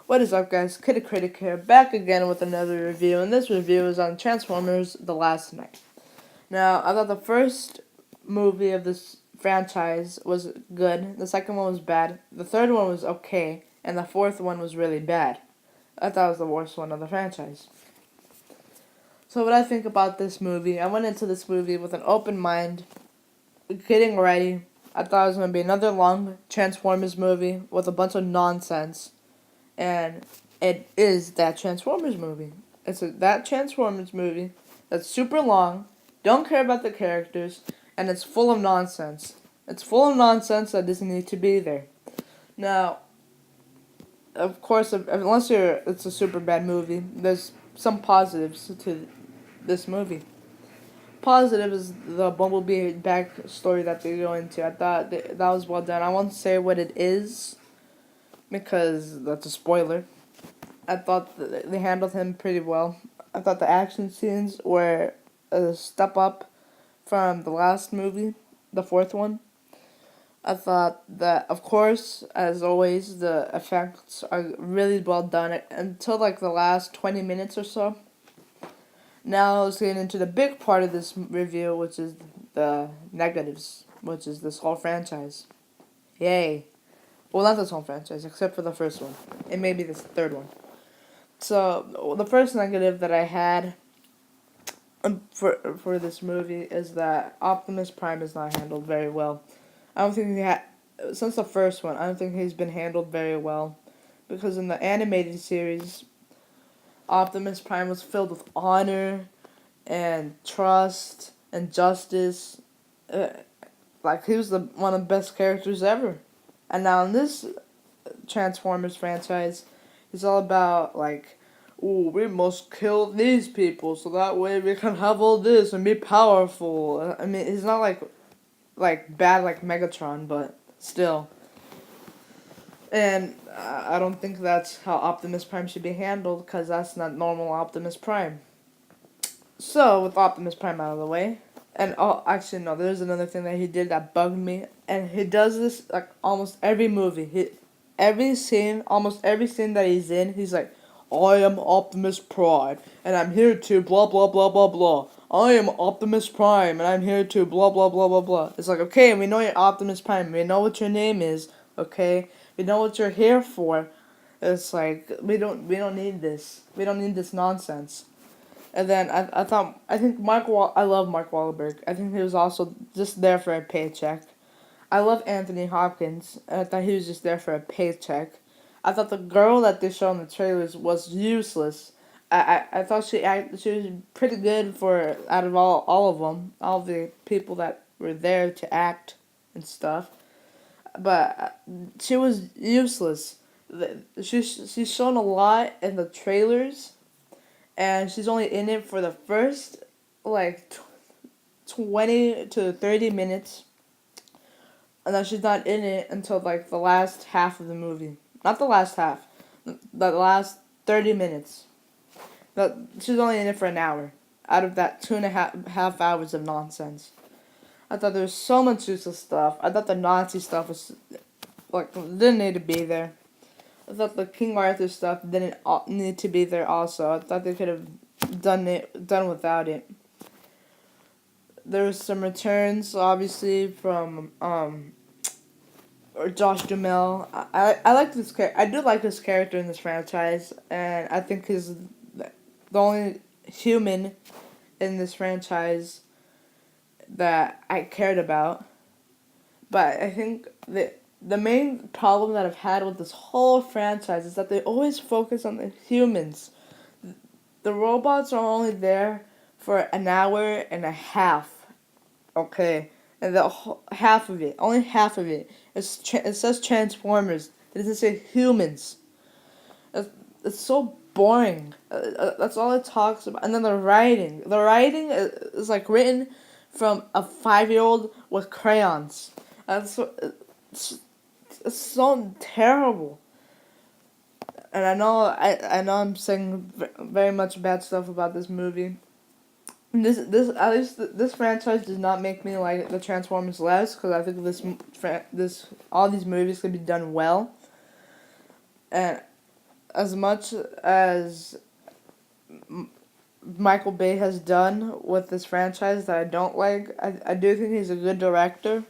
What is up, guys? Kitty Critic here, back again with another review, and this review is on Transformers The Last Knight. Now, I thought the first movie of this franchise was good, the second one was bad, the third one was okay, and the fourth one was really bad. I thought it was the worst one of the franchise. So what I think about this movie, I went into this movie with an open mind, getting ready. I thought it was going to be another long Transformers movie with a bunch of nonsense. And it is that Transformers movie. That Transformers movie that's super long, don't care about the characters, and it's full of nonsense. It's full of nonsense that doesn't need to be there. Now, of course, unless it's a super bad movie, there's some positives to this movie. Positive is the Bumblebee backstory that they go into. I thought that was well done. I won't say what it is because that's a spoiler. I thought they handled him pretty well. I thought the action scenes were a step up from the last movie, the fourth one. I thought that, of course, as always, the effects are really well done until like the last 20 minutes or so. Now let's get into the big part of this review, which is the negatives, which is this whole franchise. Yay. Well, not this whole franchise, except for the first one. And maybe this third one. So, the first negative that I had for this movie is that Optimus Prime is not handled very well. I don't think since the first one, I don't think he's been handled very well. Because in the animated series, Optimus Prime was filled with honor and trust and justice. Like, he was one of the best characters ever. And now in this Transformers franchise, it's all about, like, ooh, we must kill these people so that way we can have all this and be powerful. I mean, he's not like bad like Megatron, but still. And I don't think that's how Optimus Prime should be handled, because that's not normal Optimus Prime. So, with Optimus Prime out of the way, and actually no, there's another thing that he did that bugged me, and he does this like almost every movie. Almost every scene that he's in, he's like, I am Optimus Prime, and I'm here to blah blah blah blah blah. I am Optimus Prime, and I'm here to blah blah blah blah blah. It's like, okay, we know you're Optimus Prime, we know what your name is, okay? We know what you're here for. It's like, we don't need this. We don't need this nonsense. And then I think I love Mark Wahlberg. I think he was also just there for a paycheck. I love Anthony Hopkins, and I thought he was just there for a paycheck. I thought the girl that they showed in the trailers was useless. I thought she was pretty good for out of all of them, all the people that were there to act and stuff. But she was useless. She's shown a lot in the trailers, and she's only in it for the first like 20 to 30 minutes, and then she's not in it until like the last half of the movie. Not the last half, the last 30 minutes. But she's only in it for an hour out of that 2.5 hours of nonsense. I thought there was so much useless stuff. I thought the Nazi stuff was like didn't need to be there. I thought the King Arthur stuff didn't need to be there also. I thought they could have done without it. There was some returns, obviously, from or Josh Duhamel. I like this character. I do like this character in this franchise, and I think he's the only human in this franchise that I cared about. But I think that the main problem that I've had with this whole franchise is that they always focus on the humans. The robots are only there for an hour and a half. Okay, and half of it, only half of it, it says Transformers. It doesn't say humans. It's so boring. That's all it talks about. And then the writing is like written from a 5-year-old with crayons. It's so terrible. And I know I'm saying very much bad stuff about this movie. This franchise does not make me like the Transformers less, because I think all these movies could be done well, and as much as Michael Bay has done with this franchise that I don't like, I do think he's a good director.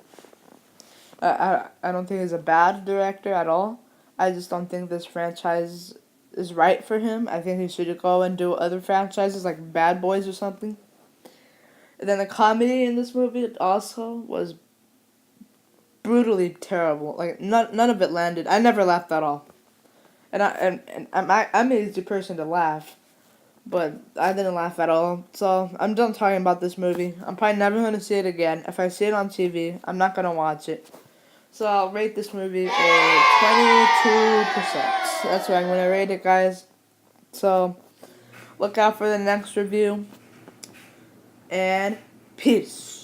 I don't think he's a bad director at all. I just don't think this franchise is right for him. I think he should go and do other franchises like Bad Boys or something. And then the comedy in this movie also was brutally terrible. Like none of it landed. I never laughed at all. And I'm an easy person to laugh, but I didn't laugh at all. So I'm done talking about this movie. I'm probably never gonna see it again. If I see it on TV, I'm not gonna watch it. So I'll rate this movie a 22%. That's what I'm gonna rate it, guys. So look out for the next review. And peace.